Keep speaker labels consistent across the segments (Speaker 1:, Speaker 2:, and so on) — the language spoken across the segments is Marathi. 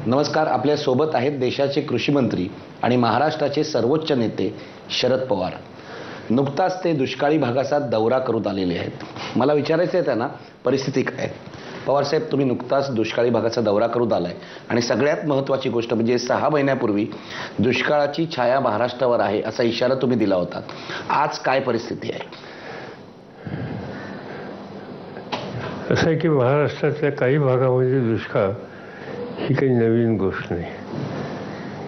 Speaker 1: नमस्कार. आपल्या सोबत आहेत देशाचे कृषी मंत्री आणि महाराष्ट्राचे सर्वोच्च नेते शरद पवार. नुकताच ते दुष्काळी भागाचा दौरा करून आलेले आहेत. मला विचारायचं आहे त्यांना परिस्थिती काय. पवार साहेब, तुम्ही नुकताच दुष्काळी भागाचा दौरा करून आलाय आणि सगळ्यात महत्त्वाची गोष्ट म्हणजे 6 महिन्यापूर्वी दुष्काळाची छाया महाराष्ट्रावर आहे असा इशारा तुम्ही दिला होता. आज काय परिस्थिती आहे?
Speaker 2: असं आहे की महाराष्ट्रातल्या काही भागामध्ये दुष्काळ ही काही नवीन गोष्ट नाही.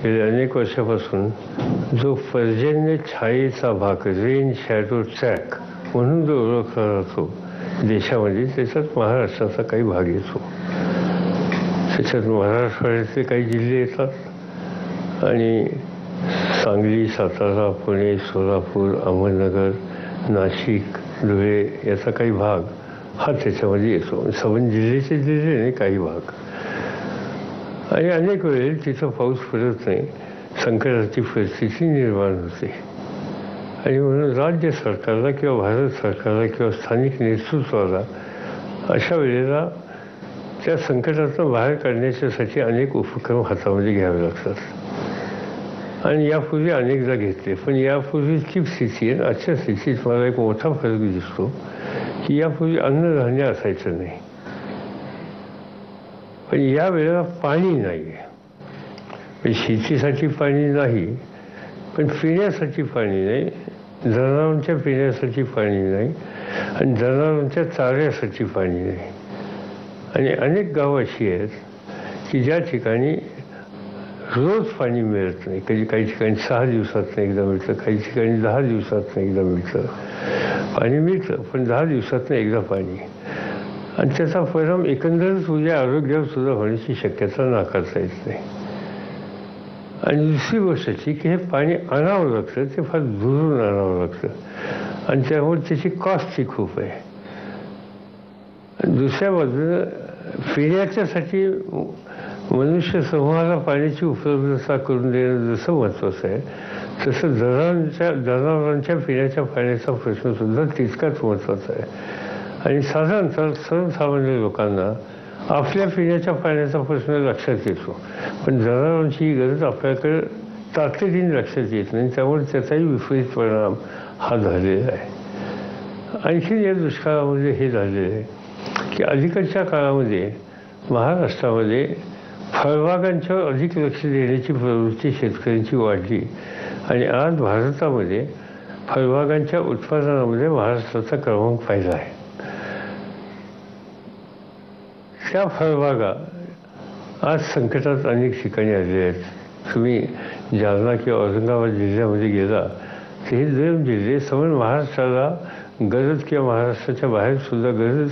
Speaker 2: गेल्या अनेक वर्षापासून जो पर्जन्य छायेचा भाग, रेन शॅडो ट्रॅक म्हणून जो ओळखला जातो देशामध्ये, त्याच्यात महाराष्ट्राचा काही भाग येतो. त्याच्यात मराठवाड्यातले काही जिल्हे येतात आणि सांगली, सातारा, पुणे, सोलापूर, अहमदनगर, नाशिक, धुळे याचा काही भाग हा त्याच्यामध्ये येतो. 7 जिल्ह्याचे जिल्हे नाही, काही भाग. आणि अनेक वेळेस तिथं पाऊस पडत नाही, संकटाची परिस्थिती निर्माण होते. आणि म्हणून राज्य सरकारला किंवा भारत सरकारला किंवा स्थानिक नेतृत्वाला अशा वेळेला त्या संकटातून बाहेर काढण्याच्यासाठी अनेक उपक्रम हातामध्ये घ्यावे लागतात. आणि यापूर्वी अनेकदा घेतले, पण यापूर्वीची स्थिती आहे आजच्या स्थितीत मला एक मोठा फरक दिसतो की यापूर्वी अन्नधान्य असायचं नाही, पण या वेळेला पाणी नाही आहे. म्हणजे शेतीसाठी पाणी नाही, पण पिण्यासाठी पाणी नाही, जनावरांच्या पिण्यासाठी पाणी नाही आणि जनावरांच्या चाऱ्यासाठी पाणी नाही. आणि अनेक गावं अशी आहेत की ज्या ठिकाणी रोज पाणी मिळत नाही. काही ठिकाणी 6 दिवसातनं एकदा मिळतं, काही ठिकाणी 10 दिवसातनं एकदा मिळतं. पाणी मिळतं पण 10 दिवसातनं एकदा पाणी. आणि त्याचा परिणाम एकंदरच उद्या आरोग्यावर सुद्धा होण्याची शक्यता नाकारता येत नाही. आणि दुसरी गोष्ट अशी की हे पाणी आणावं लागतं, ते फार दुरून आणावं लागतं आणि त्यामुळे त्याची कॉस्ट ही खूप आहे. दुसऱ्या बाजूनं पिण्याच्यासाठी मनुष्य समूहाला पाण्याची उपलब्धता करून देणं जसं महत्त्वाचं आहे, तसं जनावरांच्या पिण्याच्या पाण्याचा प्रश्न सुद्धा तितकाच महत्त्वाचा आहे. आणि साधारणतः सर्वसामान्य लोकांना आपल्या पिण्याच्या पाण्याचा प्रश्न लक्षात येतो, पण जनावरांची ही गरज आपल्याकडे तातडीने लक्षात येत नाही. त्यामुळे त्याचाही विपरीत परिणाम हा झालेला आहे. आणखी या दुष्काळामध्ये हे झालेलं आहे की अलीकडच्या काळामध्ये महाराष्ट्रामध्ये फळबागांच्यावर अधिक लक्ष देण्याची प्रवृत्ती शेतकऱ्यांची वाढली आणि आज भारतामध्ये फळबागांच्या उत्पादनामध्ये महाराष्ट्राचा क्रमांक पहिला आहे. त्या फळबागा आज संकटात अनेक ठिकाणी आलेल्या आहेत. तुम्ही जालना किंवा औरंगाबाद जिल्ह्यामध्ये गेला तर हे 2 जिल्हे समज महाराष्ट्राला गरज किंवा महाराष्ट्राच्या बाहेर सुद्धा गरज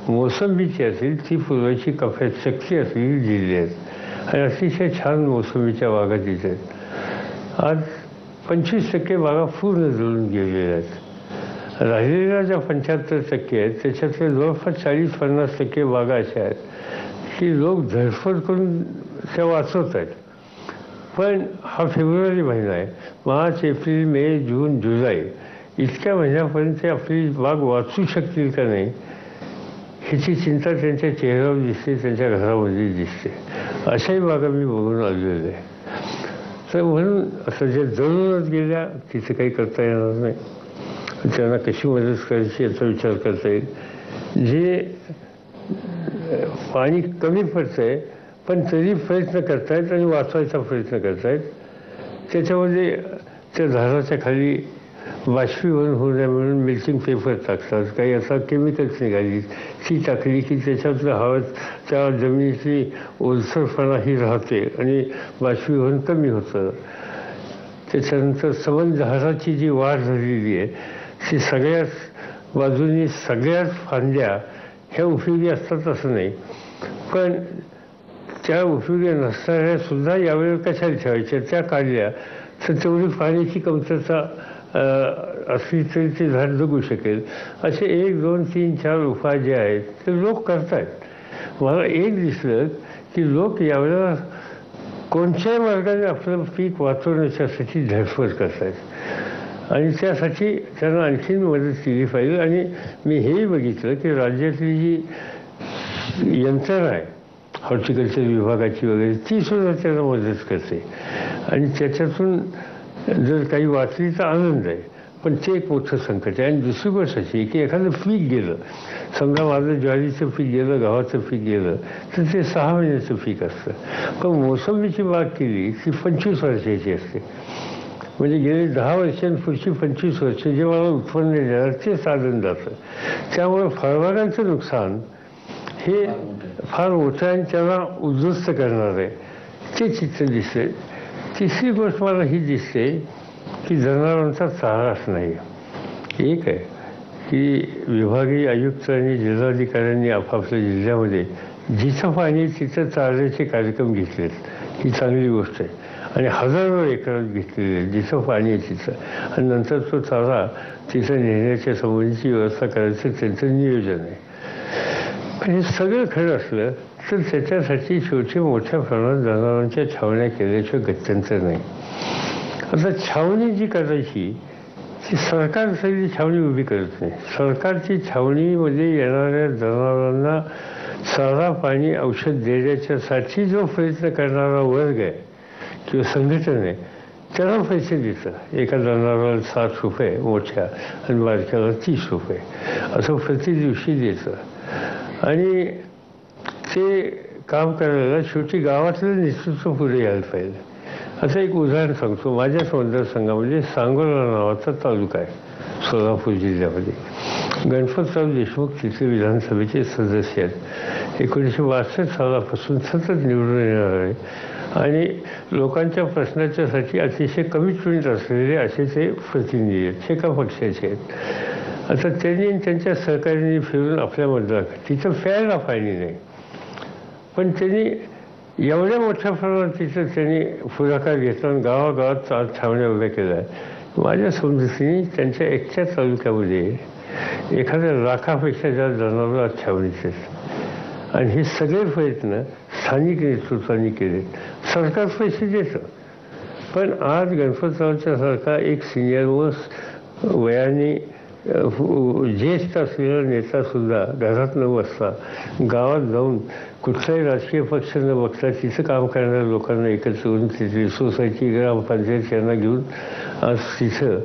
Speaker 2: मोसंबीची असेल ती पुरवायची शक्ती असलेली जिल्हे आहेत आणि अतिशय छान मोसंबीच्या बागा तिथे आहेत. आज 25% बागा पूर्ण जुळून गेलेल्या आहेत. राहिलेल्या ज्या 75% आहेत त्याच्यातले जवळपास 40-50% बागा अशा आहेत की लोक धडपड करून त्या वाचवत आहेत. पण हा फेब्रुवारी महिना आहे, मार्च, एप्रिल, मे, जून, जुलै इतक्या महिन्यापर्यंत ते आपली बाग वाचू शकतील का नाही ह्याची चिंता त्यांच्या चेहऱ्यावर दिसते, त्यांच्या घरामध्ये दिसते. अशाही बागा मी बघून आलेलो आहे. तर म्हणून असं जे जरूरच गेल्या तिथे काही करता येणार नाही. त्यांना कशी मदत करायची याचा विचार करता येईल. जे पाणी कमी पडतं आहे पण तरी प्रयत्न करतायत आणि वाचवायचा प्रयत्न करतायत, त्याच्यामध्ये त्या झाडाच्या खाली बाष्पीभवन होऊ नये म्हणून मिल्चिंग पेपर टाकतात. काही असा केमिकल्स निघाली ती टाकली की त्याच्यातलं हवेत त्या जमिनीची ओलसरपणाही राहते आणि बाष्पीभवन कमी होतं. त्याच्यानंतर सबंध झाडाची जी वाढ झालेली आहे ती सगळ्याच बाजूनी सगळ्याच फांद्या ह्या उपयोगी असतात असं नाही, पण त्या उपयोगी नसणाऱ्या सुद्धा यावेळेला कशाला ठेवायच्या, त्या काढल्या तर तेवढी पाण्याची कमतरता असली तरी ते झाड जगू शकेल. असे 1, 2, 3, 4 उपाय जे आहेत ते लोक करतायत. मला एक दिसलं की लोक यावेळेला कोणत्याही मार्गाने आपलं पीक वाचवण्यासाठी धडपड करतायत आणि त्यासाठी त्यांना आणखीन मदत केली पाहिजे. आणि मी हेही बघितलं की राज्यातली जी यंत्रणा आहे हॉर्टिकल्चर विभागाची वगैरे, ती सुद्धा त्याला मदत करते आणि त्याच्यातून जर काही वाचली तर आनंद आहे. पण ते एक मोठं संकट आहे. आणि दुसरी गोष्ट अशी की एखादं पीक गेलं, समजा माझं ज्वारीचं पीक गेलं, गव्हाचं पीक गेलं, तर ते 6 महिन्याचं पीक असतं. पण मोसंबीची बाग केली की 25 वर्षाची असते. म्हणजे गेली 10 वर्षां पुढची 25 वर्ष जे मला उत्पन्न देणार ते साधन जातं. त्यामुळे फळबागांचं नुकसान हे फार मोठं आणि त्याला उद्ध्वस्त करणार आहे, ते चित्र दिसते. तिसरी गोष्ट मला ही दिसते की जनावरांचा चाराच नाही. एक आहे की विभागीय आयुक्त आणि जिल्हाधिकाऱ्यांनी आपापल्या जिल्ह्यामध्ये जिथं पाणी तिथं चारण्याचे कार्यक्रम घेतलेत, ही चांगली गोष्ट आहे. आणि हजारो एकरात घेतलेले आहेत जिथं पाणी आहे तिथं, आणि नंतर तो चारा तिथं नेण्याच्या संबंधीची व्यवस्था करायचं त्यांचं नियोजन आहे. पण हे सगळं खरं असलं तर त्याच्यासाठी शेवटी मोठ्या प्रमाणात जनावरांच्या छावण्या केल्याशिवाय गत्यंतर नाही. आता छावणी जी करायची ती सरकार सगळी छावणी उभी करत नाही. सरकारची छावणीमध्ये येणाऱ्या जनावरांना चारा, पाणी, औषध देण्याच्यासाठी जो प्रयत्न करणारा वर्ग आहे किंवा संघटन आहे त्याला पैसे देतं. एका जनावराला 7 रुपये मोठ्या आणि बारक्याला 30 रुपये असं प्रति दिवशी देतं. आणि ते काम करायला शेवटी गावातलं नेतृत्व पुढे यायला पाहिजे. असं एक उदाहरण सांगतो. माझ्याच मतदारसंघामध्ये सांगोला नावाचा तालुका आहे सोलापूर जिल्ह्यामध्ये. गणपतराव देशमुख तिथे विधानसभेचे सदस्य आहेत. 1962 सालापासून सतत निवडून येणार आहे आणि लोकांच्या प्रश्नाच्यासाठी अतिशय कमिटमेंट असलेले असे ते प्रतिनिधी आहेत, हे एका पक्षाचे आहेत. आता त्यांनी त्यांच्या सहकार्याने फिरून आपल्या मतदारात तिथं प्यायला पाणी नाही, पण त्यांनी एवढ्या मोठ्या प्रमाणात तिथं त्यांनी पुढाकार घेतला आणि गावागावात छावण्या उभ्या केल्या. माझ्या समजुतीने त्यांच्या एकट्या तालुक्यामध्ये एखाद्या लाखापेक्षा जास्त जनावरं छावणीचे आहेत. आणि हे सगळे प्रयत्न स्थानिक नेतृत्वाने केले. सरकार पैसे देतं, पण आज गणपतरावच्या सारखा एक सिनियर मोस्ट वयाने ज्येष्ठ असलेला नेतासुद्धा घरात न बसता गावात जाऊन कुठलाही राजकीय पक्ष न बघता तिथं काम करणाऱ्या लोकांना एकत्र होऊन तिथे सोसायटी, ग्रामपंचायत यांना घेऊन आज तिथं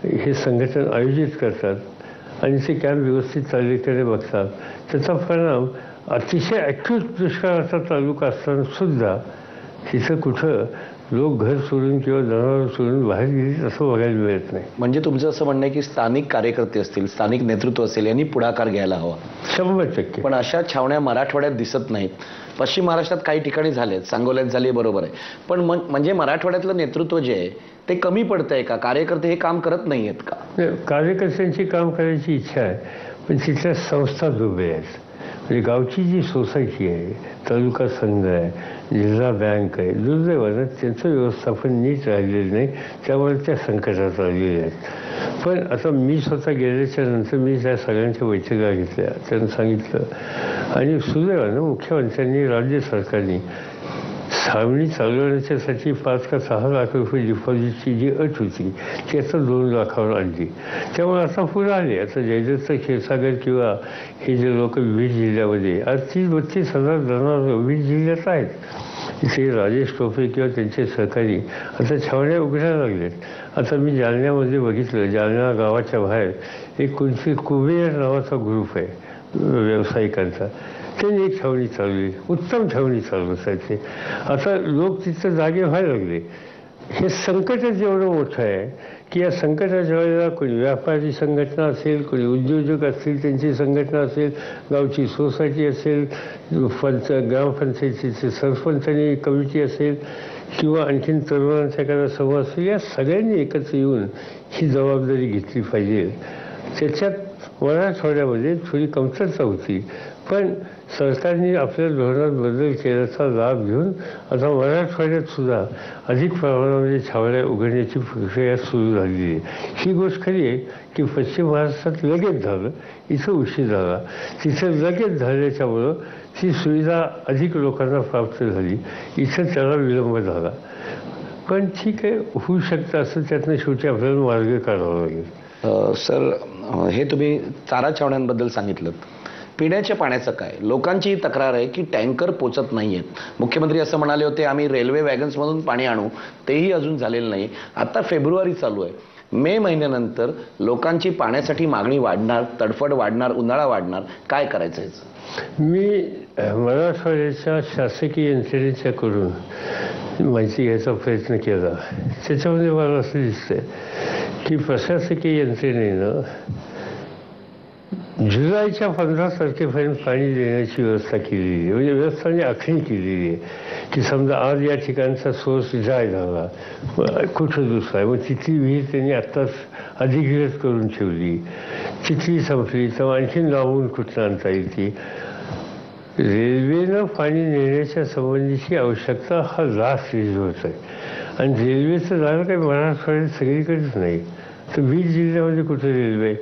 Speaker 2: हे संघटन आयोजित करतात आणि ते कॅम्प व्यवस्थित चालल्याकडे बघतात. त्याचा परिणाम अतिशय ॲक्यूट दुष्काळाचा तालुका असताना सुद्धा तिथं कुठं लोक घर सोडून किंवा जनावर सोडून बाहेर गेली असं बघायला मिळत नाही.
Speaker 1: म्हणजे तुमचं असं म्हणणं आहे की स्थानिक कार्यकर्ते असतील, स्थानिक नेतृत्व असेल, यांनी पुढाकार घ्यायला हवा.
Speaker 2: 100%.
Speaker 1: पण अशा छावण्या मराठवाड्यात दिसत नाहीत. पश्चिम महाराष्ट्रात काही ठिकाणी झालेत, सांगोल्यात झाली, बरोबर आहे. पण म्हणजे मराठवाड्यातलं नेतृत्व जे आहे ते कमी पडतंय का? कार्यकर्ते हे काम करत नाही आहेत का?
Speaker 2: कार्यकर्त्यांची काम करायची इच्छा आहे, पण तिथल्या संस्था दुबळे आहेत. म्हणजे गावची जी सोसायटी आहे, तालुका संघ आहे, जिल्हा बँक आहे, दुर्दैवानं त्यांचं व्यवस्थापन नीट राहिलेलं नाही, त्यामुळे त्या संकटात आलेले आहेत. पण आता मी स्वतः गेल्याच्या नंतर मी त्या सगळ्यांच्या बैठका घेतल्या, त्यांना सांगितलं आणि सुदैवानं मुख्यमंत्र्यांनी, राज्य सरकारने छावणी चालवण्याच्यासाठी 5 का 6 लाख रुपये डिपॉझिटची जी अट होती ती आता 2 लाखावर आणली. त्यामुळे आता पुढे आले. आता जयदत्त क्षीरसागर किंवा हे जे लोक 20 जिल्ह्यामध्ये आज 30-32 हजार जनावर 20 जिल्ह्यात आहेत. इथे राजेश टोपे किंवा त्यांचे सहकारी आता छावण्या उघडायला लागलेत. आता मी जालन्यामध्ये बघितलं, जालना गावाच्या बाहेर एक कोणती कुबेर नावाचा ग्रुप आहे व्यावसायिकांचा, त्यांनी एक छावणी चालवली, उत्तम छावणी चालवत आहेत ते. आता लोक तिथं जागे व्हायला लागले. हे संकटच एवढं मोठं आहे की या संकटाच्या वेळेला कोणी व्यापारी संघटना असेल, कोणी उद्योजक असतील त्यांची संघटना असेल, गावची सोसायटी असेल, ग्रामपंचायतीचे सरपंच आणि कमिटी असेल किंवा आणखीन तरुणांचा एखादा समूह असेल, या सगळ्यांनी एकत्र येऊन ही जबाबदारी घेतली पाहिजे. त्याच्यात मराठवाड्यामध्ये थोडी कमतरता होती, पण सरकारने आपल्या धोरणात बदल केल्याचा लाभ घेऊन आता मराठवाड्यात सुद्धा अधिक प्रमाणामध्ये छावण्या उघडण्याची प्रक्रिया सुरू झालेली आहे. ही गोष्ट खरी आहे की पश्चिम महाराष्ट्रात लगेच झालं, इथं उशीर झाला. तिथं लगेच झाल्याच्यामुळं ती सुविधा अधिक लोकांना प्राप्त झाली, इथं त्याला विलंब झाला. पण ठीक आहे, होऊ शकतं असं, त्यातनं शेवटी आपल्याला मार्ग काढावा लागेल.
Speaker 1: सर, हे तुम्ही चारा छावण्यांबद्दल सांगितलं. पिण्याच्या पाण्याचं काय? लोकांची तक्रार आहे की टँकर पोचत नाहीयेत. मुख्यमंत्री असं म्हणाले होते, आम्ही रेल्वे वॅगन्समधून पाणी आणू, तेही अजून झालेलं नाही. आता फेब्रुवारी चालू आहे. मे महिन्यानंतर लोकांची पाण्यासाठी मागणी वाढणार, तडफड वाढणार, उन्हाळा वाढणार. काय करायचं याचं?
Speaker 2: मी मराठवाड्याच्या शासकीय यंत्रणेच्याकडून माहिती घ्यायचा प्रयत्न केला. त्याच्यामध्ये मला असं दिसतंय की प्रशासकीय यंत्रणेनं जुलैच्या 15 तारखेपर्यंत पाणी देण्याची व्यवस्था केलेली आहे. म्हणजे व्यवस्थाने आखणी केलेली आहे की समजा आज या ठिकाणचा सोर्स ड्राय झाला, कुठं दुसरा आहे, मग तिथली विहीर त्यांनी आत्ताच अधिकृत करून ठेवली. तिथली संपली तर आणखीन लावून कुठं आणता येईल ती. रेल्वेनं पाणी नेण्याच्या संबंधीची आवश्यकता हा लास्ट स्टेज होत आहे. आणि रेल्वेचं झालं काही मराठवाड्यात सगळीकडेच नाही. तर बीड जिल्ह्यामध्ये कुठं रेल्वे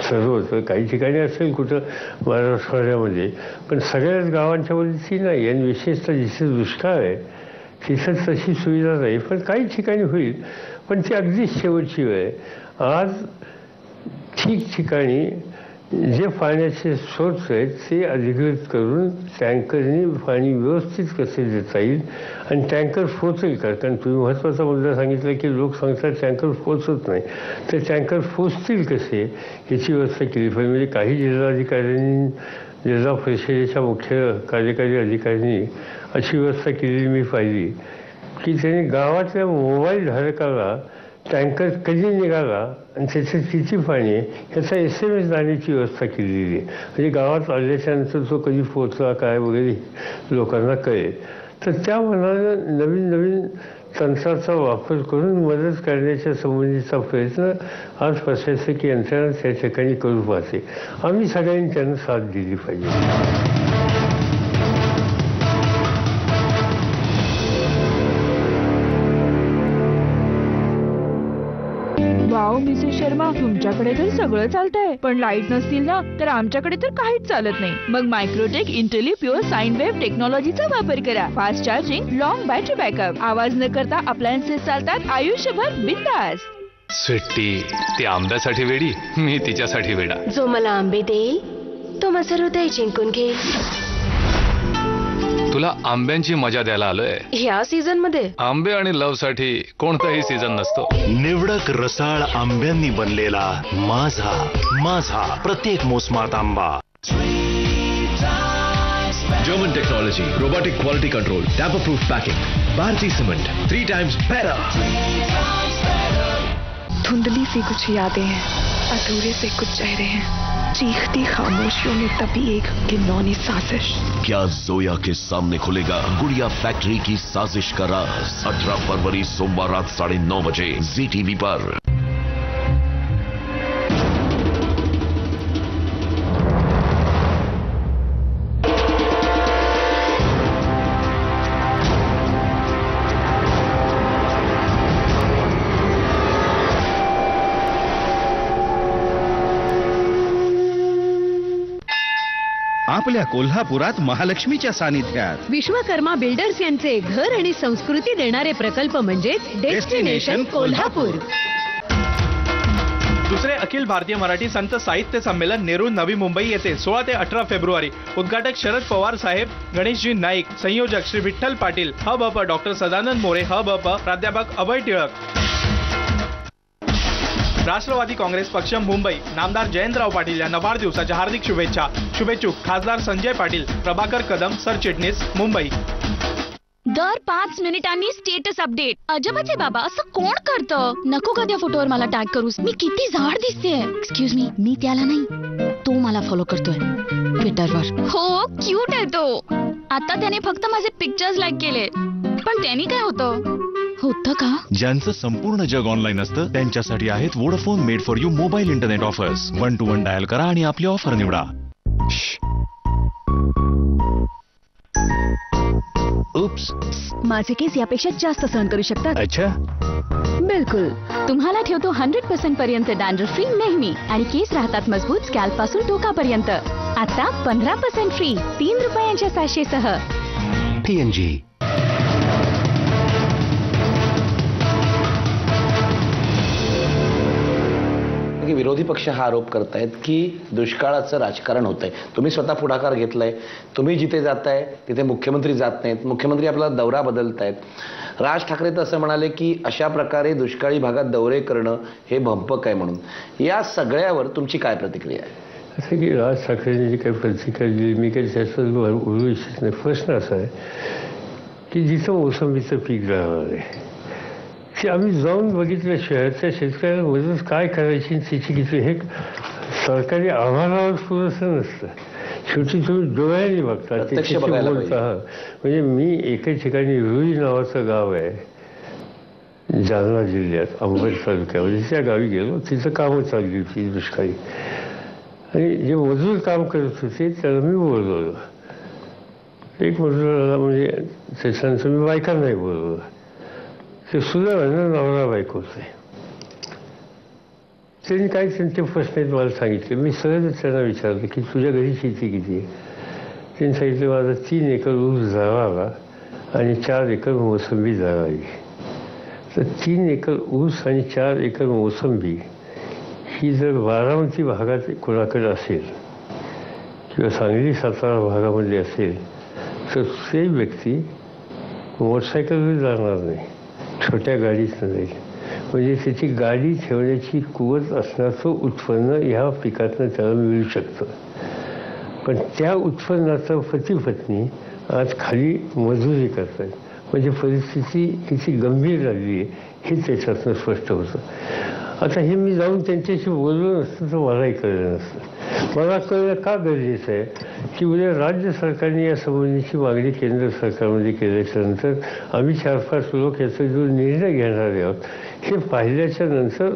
Speaker 2: सर्व होतं, काही ठिकाणी असेल कुठं मराठवाड्यामध्ये, पण सगळ्याच गावांच्या ती नाही. आणि विशेषतः जिथे दुष्काळ आहे तिथं तशी सुविधा नाही. पण काही ठिकाणी होईल, पण ती अगदी शेवटची वेळ आहे. आज ठिकठिकाणी जे पाण्याचे सोर्स आहेत ते अधिकृत करून टँकरनी पाणी व्यवस्थित कसे देता येईल आणि टँकर पोचेल का? कारण तुम्ही महत्त्वाचा मुद्दा सांगितला की लोक सांगतात टँकर पोचत नाही. तर टँकर पोचतील कसे याची व्यवस्था केली पाहिजे. म्हणजे काही जिल्हाधिकाऱ्यांनी, जिल्हा परिषदेच्या मुख्य कार्यकारी अधिकाऱ्यांनी अशी व्यवस्था केलेली मी पाहिली की त्यांनी गावातल्या मोबाईल धारकाला टँकर कधी निघाला आणि त्याच्यात किती पाणी आहे ह्याचा SMS जाण्याची व्यवस्था केलेली आहे. म्हणजे गावात आल्याच्यानंतर तो कधी पोचला काय वगैरे लोकांना कळेल. तर त्या मनानं नवीन नवीन तंत्राचा वापर करून मदत करण्याच्या संबंधीचा प्रयत्न आज प्रशासकीय यंत्रणा त्या ठिकाणी करू पाहते. आम्ही सगळ्यांनी त्यांना साथ दिली पाहिजे.
Speaker 3: वाव मिसेस शर्मा, तुमच्याकडे तर सगळं चालतंय, पण लाईट नसतील ना तर आमच्याकडे तर काहीच चालत नाही. मग मायक्रोटेक इंटेलिप्युअर साइन वेव्ह टेक्नॉलॉजीचा वापर करा. Fast charging, long battery backup, आवाज न करता अप्लायन्सेस चालतात आयुष्यभर बिंदास.
Speaker 4: स्वीटी, ती आंब्यासाठी वेडी, मी तिच्यासाठी वेडा.
Speaker 5: जो मला आंबे देईल तो माझं हृदय जिंकून घेईल.
Speaker 4: तुला आंब्यांची मजा द्यायला आलोय.
Speaker 5: ह्या सीझन मध्ये
Speaker 4: आंबे आणि लव्ह साठी कोणताही सीझन नसतो.
Speaker 6: निवडक रसाळ आंब्यांनी बनलेला माझा माझा प्रत्येक मोसमात आंबा.
Speaker 7: German technology, robotic quality control, tamper-proof packing. Bharti Cement, 3 times better.
Speaker 8: धुंधली सी कुछ यादें हैं, अधूरे से कुछ चेहरे हैं, चीखती खामोशियों में तभी एक घिनौनी साजिश.
Speaker 7: क्या जोया के सामने खुलेगा गुड़िया फैक्ट्री की साजिश का राज? 18 फरवरी सोमवार रात 9:30 बजे ZTV पर.
Speaker 9: आपल्या कोल्हापुरात महालक्ष्मीच्या सानिध्यात
Speaker 10: विश्वकर्मा बिल्डर्स यांचे घर आणि संस्कृती देणारे प्रकल्प म्हणजे डेस्टिनेशन कोल्हापूर.
Speaker 11: दुसरे अखिल भारतीय मराठी संत साहित्य संमेलन नेरूळ नवी मुंबई येथे 16 ते 18 फेब्रुवारी. उद्घाटक शरद पवार साहेब, गणेशजी नाईक, संयोजक श्री विठ्ठल पाटील, हबप डॉक्टर सदानंद मोरे, हबप प्राध्यापक अभय टिळक. राष्ट्रवादी काँग्रेस पक्ष मुंबई, नामदार जयंतराव पाटील यांना वाढदिवसाच्या हार्दिक शुभेच्छा. शुभेच्छुक खासदार संजय पाटील, प्रभाकर कदम, सरचिटणीस, मुंबई.
Speaker 12: दर 5 मिनिटांनी स्टेटस अपडेट. अजबच आहे बाबा, असं कोण करतं? नको का त्या फोटोवर मला टॅग करूस? मी किती जाड दिसतेय. एक्सक्यूज मी, मी त्याला नाही, तो मला फॉलो करतोय ट्विटरवर. हो, क्यूट आहे तो. आता त्याने फक्त माझे पिक्चर्स लाईक केले, पण त्यांनी काय होतं का?
Speaker 6: ज्यांचं संपूर्ण जग ऑनलाईन असतं त्यांच्यासाठी आहेत Vodafone made for you mobile internet offers. 1 to 1 dial करा आणि आपली ऑफर निवडा.
Speaker 10: उप्स, माझे केस यापेक्षा जास्त सहन करू शकतात.
Speaker 6: अच्छा,
Speaker 10: बिलकुल. तुम्हाला ठेवतो 100% पर्यंत डॅन्ड्रफ फ्री नेहमी, आणि केस राहतात मजबूत स्कॅल्प पासून टोकापर्यंत. आता 15% फ्री 3 रुपयांच्या सॅशे सह.
Speaker 6: PNG.
Speaker 1: की विरोधी पक्ष हा आरोप करतायत की दुष्काळाचं राजकारण होतंय. तुम्ही स्वतः पुढाकार घेतलाय, तुम्ही जिथे जाताय तिथे मुख्यमंत्री जात नाहीत, मुख्यमंत्री आपला दौरा बदलतायत. राज ठाकरे तर असं म्हणाले की अशा प्रकारे दुष्काळी भागात दौरे करणं हे भंपक आहे म्हणून. या सगळ्यावर तुमची काय प्रतिक्रिया आहे?
Speaker 2: असं की राज ठाकरेंनी जी काही प्रतिक्रिया दिली मी काही त्याचं बोलू इच्छित नाही. प्रश्न असा आहे की जिथं मोसंबीचं पीक राहणार आहे ते आम्ही जाऊन बघितलं. शहराच्या शेतकऱ्याला मदत काय करायची त्याची किती हे सरकारी आव्हानावर पुरेसं नसतं. शेवटी तुम्ही डोळ्यांनी बघता त्याच्याशी बोलता. म्हणजे मी एका ठिकाणी रुई नावाचं गाव आहे जालना जिल्ह्यात अंबड तालुक्यामध्ये, त्या गावी गेलो. तिथं कामं चालली होती दुष्काळी आणि जे मजूर काम करत होते त्याला मी बोलवलं. एक मजुराला म्हणजे त्याच्यानंतर मी बायकांनाही बोलवलं. ते सुद्धा नवरा बायकोच आहे. त्यांनी काय त्यांचे प्रश्न आहेत मला सांगितले. मी सहजच त्यांना विचारलं की तुझ्या घरी शेती किती आहे? त्यांनी सांगितलं माझा 3 एकर ऊस जळाला आणि 4 एकर मोसंबी जळाली. तर 3 एकर ऊस आणि 4 एकर मोसंबी ही जर बारामती भागात कोणाकडे असेल किंवा सांगली सातारा भागामध्ये असेल तर ते व्यक्ती मोटरसायकलवर जाणार नाही, छोट्या गाडीतनं जाईल. म्हणजे त्याची गाडी ठेवण्याची कुवत असण्याचं उत्पन्न ह्या पिकातनं त्याला मिळू शकतं. पण त्या उत्पन्नाचं पती पत्नी आज खाली मजुरी करतात. म्हणजे परिस्थिती किती गंभीर झाली आहे हे त्याच्यातनं स्पष्ट होतं. आता हे मी जाऊन त्यांच्याशी बोललो नसतं तर मलाही कळलं नसतं. मला कळलं का गरजेचं आहे की उद्या राज्य सरकारने या संबंधीची मागणी केंद्र सरकारमध्ये केल्याच्या नंतर आम्ही 4-5 लोक याचा जो निर्णय घेणारे आहोत हे पाहिल्याच्या नंतर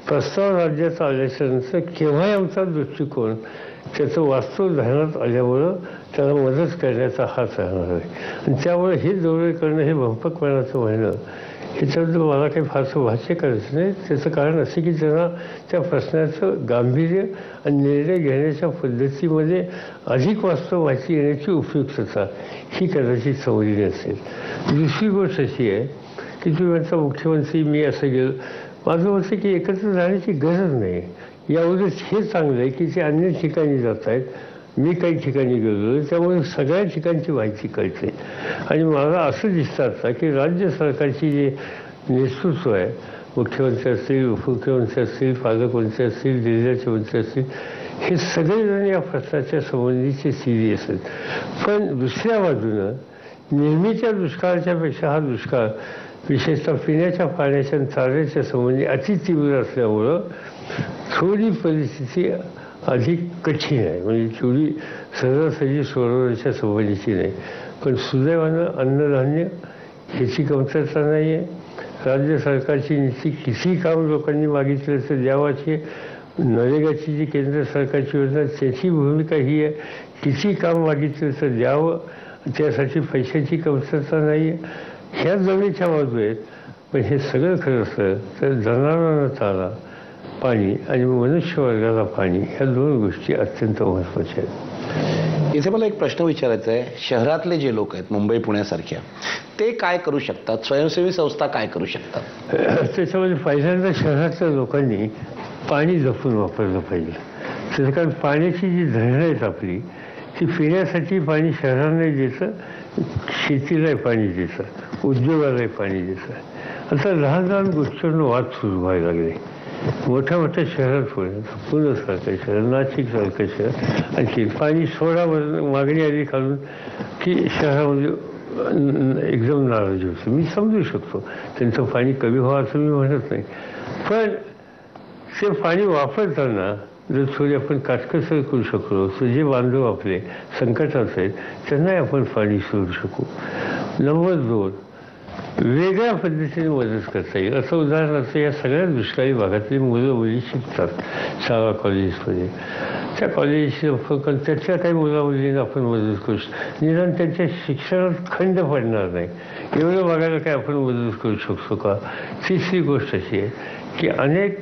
Speaker 2: प्रस्ताव राज्यात आल्याच्या नंतर केव्हाही आमचा दृष्टिकोन त्याचं वास्तव ध्यानात आल्यामुळं त्याला मदत करण्याचा हात राहणार आहे. आणि त्यामुळे हे दौरे करणं हे भंपकपणाचं म्हणणं ह्याच्याबद्दल मला काही फारसं भाष्य करायचं नाही. त्याचं कारण असं की त्यांना त्या प्रश्नाचं गांभीर्य आणि निर्णय घेण्याच्या पद्धतीमध्ये अधिक वास्तव माहिती येण्याची उपयुक्तता ही कदाचित समजली नसेल. दुसरी गोष्ट अशी आहे की तुम्ही म्हणता मुख्यमंत्री मी असं गेलो. माझं म्हणतं की एकत्र जाण्याची गरज नाही. यावरच हे चांगलं आहे की ते अन्य ठिकाणी जात आहेत, मी काही ठिकाणी गेलो त्यामुळे सगळ्या ठिकाणची माहिती कळते. आणि मला असं दिसतं आता की राज्य सरकारची जे नेतृत्व आहे, मुख्यमंत्री असतील, उपमुख्यमंत्री असतील, पालकमंत्री असतील, जिल्ह्याचे मंत्री असतील, हे सगळेजण या प्रश्नाच्या संबंधीचे सिरियस आहेत. पण दुसऱ्या बाजूनं नेहमीच्या दुष्काळाच्या पेक्षा हा दुष्काळ विशेषतः पिण्याच्या पाण्याच्या आणि चाऱ्याच्या संबंधी अतितीव्र असल्यामुळं थोडी परिस्थिती अधिक कठीण आहे. म्हणजे तेवढी सहजासहजी सोडवण्याच्या संबंधीची नाही. पण सुदैवानं अन्नधान्य ह्याची कमतरता नाही आहे. राज्य सरकारची नीती किती काम लोकांनी मागितलं तर द्यावाची. नरेगाची जी केंद्र सरकारची योजना त्याची भूमिका ही आहे, किती काम मागितलं तर द्यावं, त्यासाठी पैशाची कमतरता नाही आहे. ह्या जवळच्या बाजू आहेत. पण हे सगळं खरं असतं तर जनावरांना चारा, पाणी आणि मनुष्यवर्गाला पाणी ह्या 2 गोष्टी अत्यंत महत्त्वाच्या आहेत.
Speaker 1: इथे मला एक प्रश्न विचारायचा आहे. शहरातले जे लोक आहेत मुंबई पुण्यासारख्या ते काय करू शकतात? स्वयंसेवी संस्था काय करू शकतात?
Speaker 2: त्याच्यामध्ये पहिल्यांदा शहरातल्या लोकांनी पाणी जपून वापरलं पाहिजे. त्याचं कारण पाण्याची जी धरणं आहेत आपली ती पिण्यासाठी पाणी शहरांनाही देतं, शेतीलाही पाणी देतं, उद्योगालाही पाणी देतं. आता लहान लहान गोष्टींवर वाद सुरू व्हायला लागले. मोठ्या मोठ्या शहरात पुण्यासारखं शहर, नाशिकसारखं शहर आणखी पाणी सोडावर मागणी आली घालून की शहरामध्ये एकदम नाराजी होते. मी समजू शकतो त्यांचं पाणी कमी व्हावं असं मी म्हणत नाही. पण ते पाणी वापरताना जर थोडी आपण काटकसर करू शकलो तर जे बांधव आपले संकटात आहेत त्यांनाही आपण पाणी सोडू शकू. नंबर 2, वेगळ्या पद्धतीने मदत करता येईल. असं उदाहरणार्थ या सगळ्या दुष्काळी भागातली मुलं मुली शिकतात शाळा कॉलेजेसमध्ये. त्या कॉलेजची त्याच्या काही मुलामुलींना आपण मदत करू शकतो. निदान त्यांच्या शिक्षणात खंड पडणार नाही एवढं बघायला काय आपण मदत करू शकतो का? तिसरी गोष्ट अशी आहे की अनेक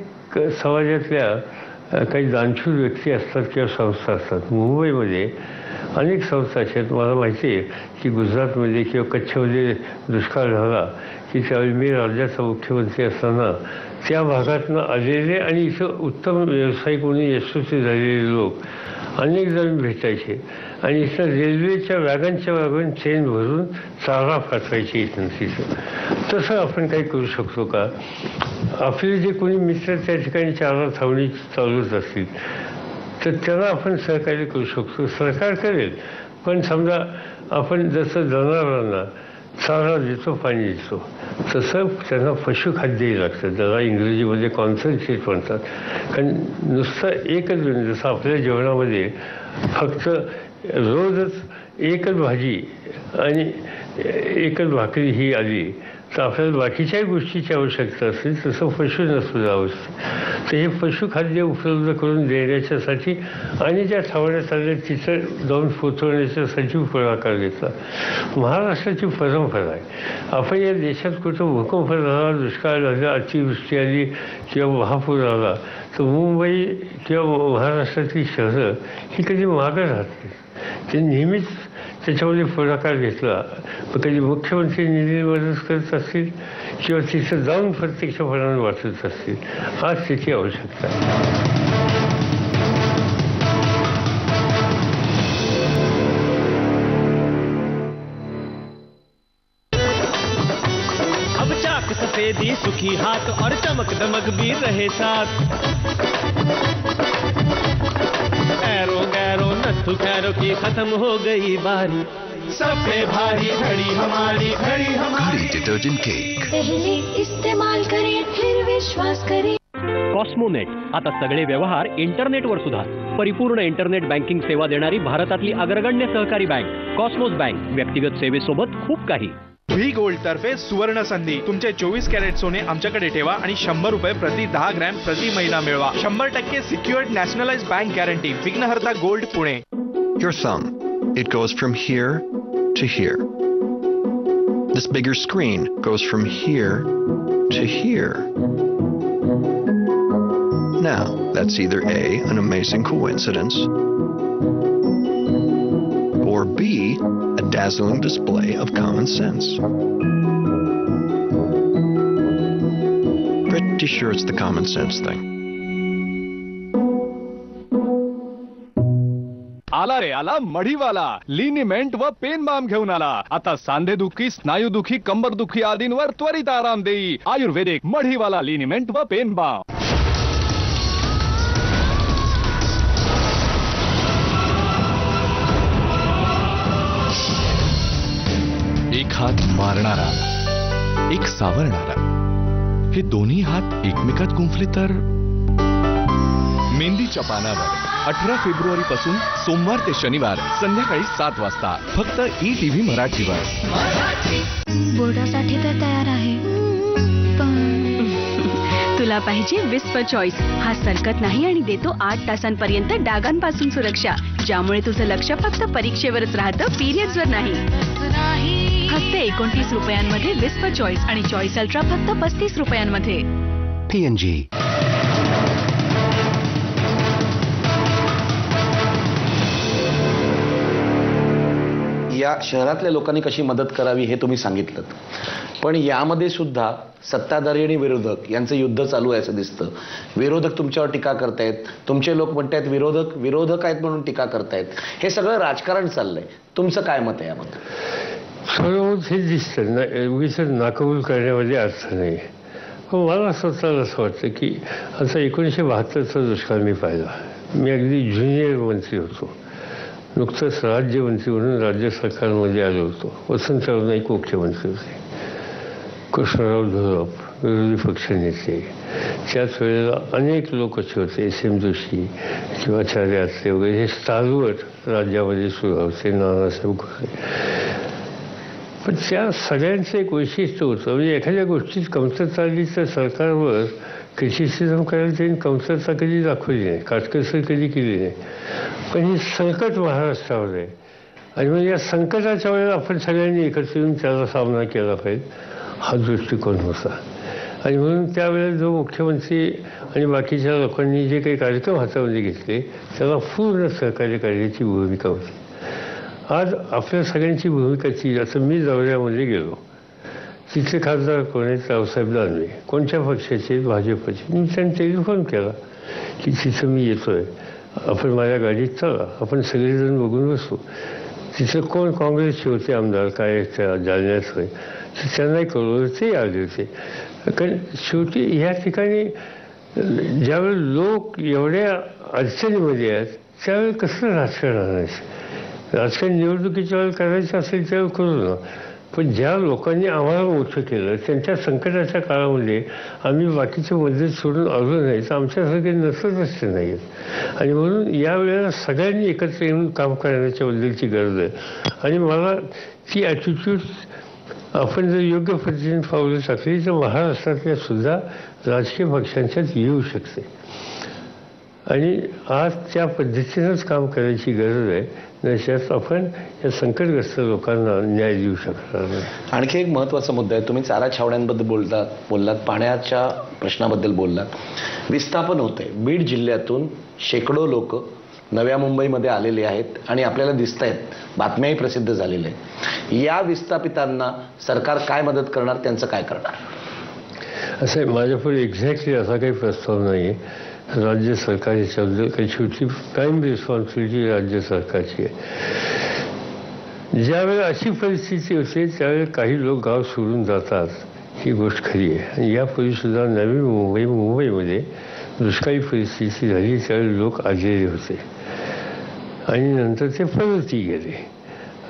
Speaker 2: समाजातल्या काही दानशूर व्यक्ती असतात किंवा संस्था असतात. मुंबईमध्ये अनेक संस्था आहेत. मला माहिती आहे की गुजरातमध्ये किंवा कच्छमध्ये दुष्काळ झाला की त्यावेळी मी राज्याचा मुख्यमंत्री असताना त्या भागातनं आलेले आणि इथं उत्तम व्यावसायिक म्हणून यशस्वी झालेले लोक अनेक जण भेटायचे आणि इथं रेल्वेच्या वॅगनच्या वॅगन चेन भरून चारा पाठवायचे इथून तिथं. तसं आपण काही करू शकतो का? आपले जे कोणी मित्र त्या ठिकाणी चारा छावणी चालवत असतील तर त्यांना आपण सहकार्य करू शकतो. सरकार करेल, पण समजा आपण जसं जनावरांना चारा देतो, पाणी देतो, तसं त्यांना पशुखाद्यही लागतं. त्याला इंग्रजीमध्ये कॉन्सन्ट्रेट म्हणतात. कारण नुसतं एकच जसं आपल्या जेवणामध्ये फक्त रोजच एकच भाजी आणि एकच भाकरी ही आली तर आपल्याला बाकीच्याही गोष्टीची आवश्यकता असेल, तसं पशूंना सुद्धा आवश्यक. तर हे पशुखाद्य उपलब्ध करून देण्याच्यासाठी आणि ज्या छावण्यात आल्या तिथं जाऊन पोचवण्याच्यासाठी पुढाकार घेतला. महाराष्ट्राची परंपरा आहे. आपण या देशात कुठं भूकंप झाला, दुष्काळ झाला, अतिवृष्टी आली किंवा महापूर आला तर मुंबई किंवा महाराष्ट्रातली शहरं ही कधी मागं राहत नाही. ते नेहमीच त्याच्यामध्ये पुढाकार घेतला. कधी मुख्यमंत्री निधी मदत करत असतील किंवा तिथं जाऊन प्रत्यक्षपणाने वाचत असतील. आज त्याची आवश्यकता आहे.
Speaker 13: अब चाक सफेदी सुखी हाथ और चमक दमक भी रहे साथ. एरो गैरो नथु खैरो की खत्म हो गई बारी. सबसे भारी घड़ी हमारी, घड़ी हमारी.
Speaker 7: डिटर्जेंट केक
Speaker 5: पहले इस्तेमाल करें फिर विश्वास करें.
Speaker 14: कॉस्मोनेट, आता सगळे व्यवहार इंटरनेटवर सुद्धा. परिपूर्ण इंटरनेट बँकिंग सेवा देणारी भारतातली अग्रगण्य सहकारी बँक कॉस्मोस बँक. व्यक्तिगत सेवेसोबत खूप काही.
Speaker 11: व्ही गोल्ड तर्फे सुवर्ण संधी. तुमचे 24 कॅरेट सोने आमच्याकडे ठेवा आणि 100 रुपये प्रति 10 ग्रॅम प्रति महिना मिळवा. 100% सिक्युअर्ड नॅशनलाइज्ड बँक गॅरंटी. विघ्नहर्ता gold Pune.
Speaker 15: Your thumb, it goes from here to here. This bigger screen goes from here to here. Now, that's either A, an amazing coincidence, or B, a dazzling display of common sense. Pretty sure it's the common sense thing.
Speaker 16: आला रे आला मढीवाला. लिनिमेंट व पेन बाम घेऊन आला. आता सांधेदुखी, स्नायुदुखी, कंबरदुखी आदींवर त्वरित आराम देई. आयुर्वेदिक मढीवाला लिनिमेंट व पेन बाम.
Speaker 6: एक हात मारणारा, एक सावरणारा. हे दोन्ही हात एकमेकात गुंफले तर मेंदीच्या पानावर 18 फेब्रुवारी पासून सोमवार ते शनिवार संध्याकाळी 7 वाजता फक्त ETV मराठीवर.
Speaker 10: बोर्डासाठी तर तयार आहे, पण तुला पाहिजे विस्पर चॉईस. हा सरकत नाही आणि देतो 8 तासांपर्यंत डागांपासून सुरक्षा, ज्यामुळे तुझं लक्ष फक्त परीक्षेवरच राहतं, पिरियड्सवर नाही. फक्त 29 रुपयांमध्ये विस्पर चॉईस आणि चॉईस अल्ट्रा फक्त 35 रुपयांमध्ये.
Speaker 17: P&G.
Speaker 1: या शहरातल्या लोकांनी कशी मदत करावी हे तुम्ही सांगितलं, पण यामध्ये सुद्धा सत्ताधारी आणि विरोधक यांचं युद्ध चालू आहे असं दिसतं. विरोधक तुमच्यावर टीका करतायत, तुमचे लोक म्हणतायत विरोधक आहेत म्हणून टीका करतायत. हे सगळं राजकारण चाललंय. तुमचं काय मत आहे यामध्ये?
Speaker 2: सर्व हे दिसतं ना, उगीच नाकबूल करण्यामध्ये अर्थ नाही. पण मला स्वतःला असं वाटतं की आता 1972चा दुष्काळ मी पाहिला. मी अगदी ज्युनियर मंत्री होतो. नुकतंच राज्यमंत्री म्हणून राज्य सरकारमध्ये आलो होतो. वसंतराव नाईक मुख्यमंत्री होते, कृष्णराव धोरप विरोधी पक्षनेते. त्याच वेळेला अनेक लोक असे होते, SM जोशी, शिवाचार्य आत्रे वगैरे. हे स्टालवर्ड राज्यामध्ये सुरू होते, नानासाहेब घोळे. पण त्या सगळ्यांचं एक वैशिष्ट्य होतं, म्हणजे एखाद्या गोष्टीत कमतरता आली तर सरकारवर क्रिटिसिझम करायला त्यांनी कमतरता कधी दाखवली नाही, काटकसर कधी केली नाही. पण हे संकट महाराष्ट्रावर आहे आणि म्हणजे या संकटाच्या वेळेला आपण सगळ्यांनी एकत्र येऊन त्याचा सामना केला पाहिजे, हा दृष्टिकोन होता. आणि म्हणून त्यावेळेला जो मुख्यमंत्री आणि बाकीच्या लोकांनी जे काही कार्यक्रम हातामध्ये घेतले त्याला पूर्ण सहकार्य करण्याची भूमिका होती. आज आपल्या सगळ्यांची भूमिका ती, आता मी दौऱ्यामध्ये गेलो, तिथे खासदार कोण आहेत? रावसाहेब दानवे. कोणत्या पक्षाचे? भाजपचे. मी त्यांनी टेलिफोन केला की तिथं मी येतोय, आपण माझ्या गाडीत चला, आपण सगळेजण बघून बसू. तिथं कोण? काँग्रेसचे होते आमदार, काय त्या जालन्यात होय, त्यांनाही कळवलं, ते आले होते. कारण शेवटी ह्या ठिकाणी ज्यावेळी लोक एवढ्या अडचणीमध्ये आहेत त्यावेळी कसं राजकारण आणायचं? राजकारण निवडणुकीच्या वेळेला करायचं असेल त्यावेळी करू ना, पण ज्या लोकांनी आम्हाला मोठं केलं त्यांच्या संकटाच्या काळामध्ये आम्ही बाकीचे मदत सोडून आलो नाही तर आमच्यासारखे नसत असते नाहीत. आणि म्हणून यावेळेला सगळ्यांनी एकत्र येऊन काम करण्याच्याबद्दलची गरज आहे. आणि मला ती ॲटिट्यूड आपण जर योग्य पद्धतीने पावलं टाकली तर महाराष्ट्रातल्या सुद्धा राजकीय पक्षांच्यात येऊ शकते. आणि आज त्या पद्धतीनंच काम करायची गरज आहे, नशात आपण या संकटग्रस्त लोकांना न्याय देऊ शकणार नाही.
Speaker 1: आणखी एक महत्त्वाचा मुद्दा आहे, तुम्ही चारा छावण्यांबद्दल बोललात, पाण्याच्या प्रश्नाबद्दल बोललात. विस्थापन होते. बीड जिल्ह्यातून शेकडो लोक नव्या मुंबईमध्ये आलेले आहेत आणि आपल्याला दिसत आहेत, बातम्याही प्रसिद्ध झालेल्या आहेत. या विस्थापितांना सरकार काय मदत करणार, त्यांचं काय करणार?
Speaker 2: असं आहे, माझ्यापुढे एक्झॅक्टली असा काही प्रस्ताव नाही आहे. राज्य सरकार याच्याबद्दल काही शेवटी प्राईम रिस्पॉन्सिबिलिटी राज्य सरकारची आहे. ज्यावेळेला अशी परिस्थिती होते त्यावेळेला काही लोक गाव सोडून जातात, ही गोष्ट खरी आहे. आणि यापूर्वी सुद्धा नवी मुंबईमध्ये दुष्काळी परिस्थिती झाली त्यावेळी लोक आलेले होते आणि नंतर ते परतही गेले.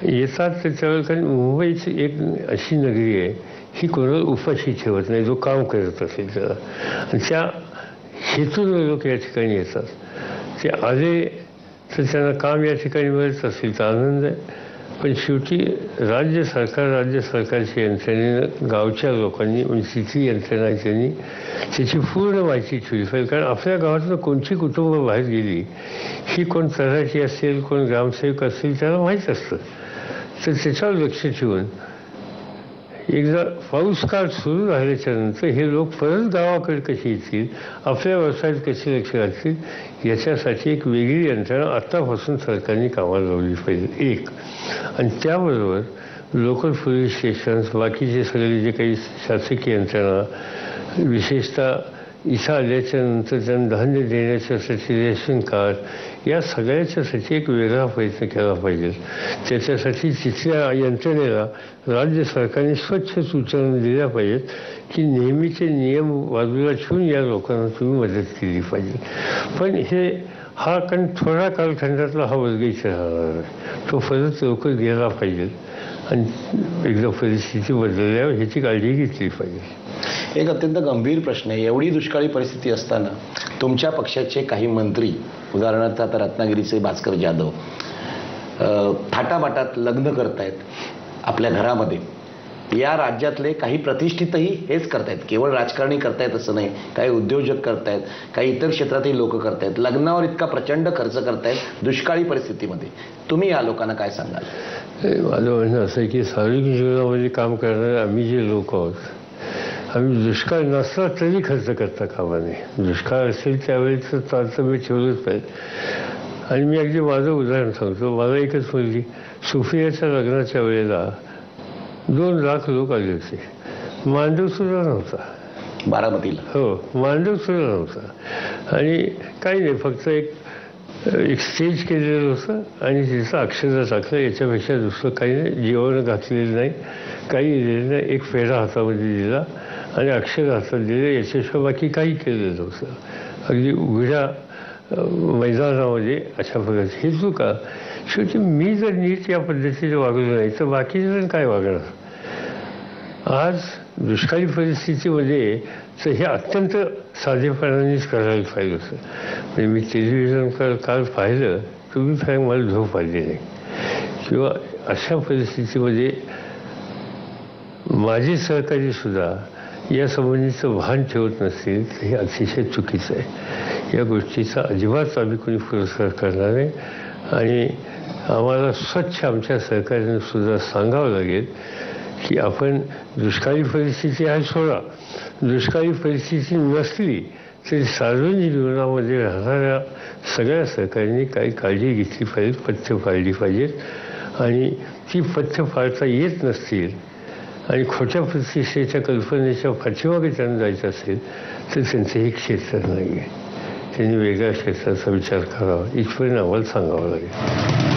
Speaker 2: येतात तर त्यावेळेला, कारण मुंबईची एक अशी नगरी आहे ही कोणाला उपाशी ठेवत नाही जो काम करत असेल त्याला. आणि त्या हेतून लोक या ठिकाणी येतात. ते आले तर त्यांना काम या ठिकाणी मिळत असेल तर आनंद आहे. पण शेवटी राज्य सरकारच्या यंत्रणेनं गावच्या लोकांनी म्हणजे तिथली यंत्रणा त्यांनी त्याची पूर्ण माहिती ठेवली पाहिजे. कारण आपल्या गावातनं कोणती कुटुंब बाहेर गेली ही कोण तलाठी असेल, कोण ग्रामसेवक असेल त्याला माहीत असतं. तर त्याच्यावर लक्ष ठेवून एकदा पाऊस काळ सुरू झाल्याच्या नंतर हे लोक परत गावाकडे कसे येतील, आपल्या व्यवसायात कसे लक्ष घालतील, याच्यासाठी एक वेगळी यंत्रणा आत्तापासून सरकारने कामाला लावली पाहिजे एक. आणि त्याबरोबर लोकल पोलीस स्टेशन्स, बाकीचे सगळे जे काही शासकीय यंत्रणा, विशेषतः इथं आल्याच्या नंतर त्यांना धान्य देण्याच्यासाठी रेशन कार्ड, या सगळ्याच्यासाठी एक वेगळा प्रयत्न केला पाहिजे. त्याच्यासाठी तिथल्या यंत्रणेला राज्य सरकारने स्वच्छ सूचना दिल्या पाहिजेत की नेहमीचे नियम बाजूला ठेवून या लोकांना तुम्ही मदत केली पाहिजे. पण हा कारण थोडा कालखंडातला हा वर्गीच राहणार आहे, तो परत लवकर गेला पाहिजे आणि एकदा परिस्थिती बदलल्यावर ह्याची काळजी घेतली पाहिजे.
Speaker 1: एक अत्यंत गंभीर प्रश्न आहे. एवढी दुष्काळी परिस्थिती असताना तुमच्या पक्षाचे काही मंत्री, उदाहरणार्थ आता रत्नागिरीचे भास्कर जाधव, थाटामाटात लग्न करतायत आपल्या घरामध्ये. या राज्यातले काही प्रतिष्ठितही हेच करतायत, केवळ राजकारणी करतायत असं नाही, काही उद्योजक करतायत, काही इतर क्षेत्रातही लोक करतायत. लग्नावर इतका प्रचंड खर्च करतायत दुष्काळी परिस्थितीमध्ये. तुम्ही या लोकांना काय सांगाल?
Speaker 2: माझं म्हणणं असं आहे की सार्वजनिक जीवनामध्ये काम करणारे आम्ही जे लोक आहोत, आम्ही दुष्काळ नसला तरी खर्च करता कामा नये. दुष्काळ असेल त्यावेळेस तारतम्य ठेवलंच पाहिजे. आणि मी अगदी माझं उदाहरण सांगतो. मला एकच मुलगी, सुफियाच्या लग्नाच्या वेळेला 2 लाख लोक आले होते. मांडवसुद्धा नव्हता
Speaker 1: बारामतीला.
Speaker 2: हो, मांडवसुद्धा नव्हता. आणि काही नाही, फक्त एक स्टेज केलेलं होतं आणि तिचं अक्षर टाकलं, याच्यापेक्षा दुसरं काही नाही. जेवण घातलेलं नाही, काही दिलेलं नाही. एक फेरा हातामध्ये दिला आणि अक्षर हातात दिले, याच्याशिवाय बाकी काही केलेलं नव्हतं. अगदी उघड्या मैदानामध्ये अशा प्रकारचे. हे चुका शेवटी मी जर नीट या पद्धतीने वागलो नाही तर बाकीचे जण काय वागणार? आज दुष्काळी परिस्थितीमध्ये तर हे अत्यंत साधेपणानेच करायला पाहिजे होतं. म्हणजे मी टेलिव्हिजन काल पाहिलं, तुम्ही सांग मला झोप आली नाही. किंवा अशा परिस्थितीमध्ये माझे सहकारीसुद्धा या संबंधीचं भान ठेवत नसतील तर हे अतिशय चुकीचं आहे. या गोष्टीचा अजिबात आम्ही कोणी पुरस्कार करणार नाही. आणि आम्हाला स्वच्छ आमच्या सहकार्याने सुद्धा सांगावं लागेल की आपण दुष्काळी परिस्थिती आहे सोडा, दुष्काळी परिस्थिती नसली तरी सार्वजनिक जीवनामध्ये राहणाऱ्या सगळ्या सहकाऱ्यांनी काही काळजी घेतली पाहिजे, पथ्य पाळली पाहिजेत. आणि ती पथ्य पाळता येत नसतील आणि खोट्या प्रतिष्ठेच्या कल्पनेच्या पाठीमागे त्यांना जायचं असेल तर त्यांचं हे क्षेत्र नाही आहे. त्यांनी वेगळ्या क्षेत्राचा विचार करावा, इथपर्यंत आम्हाला सांगावं लागेल.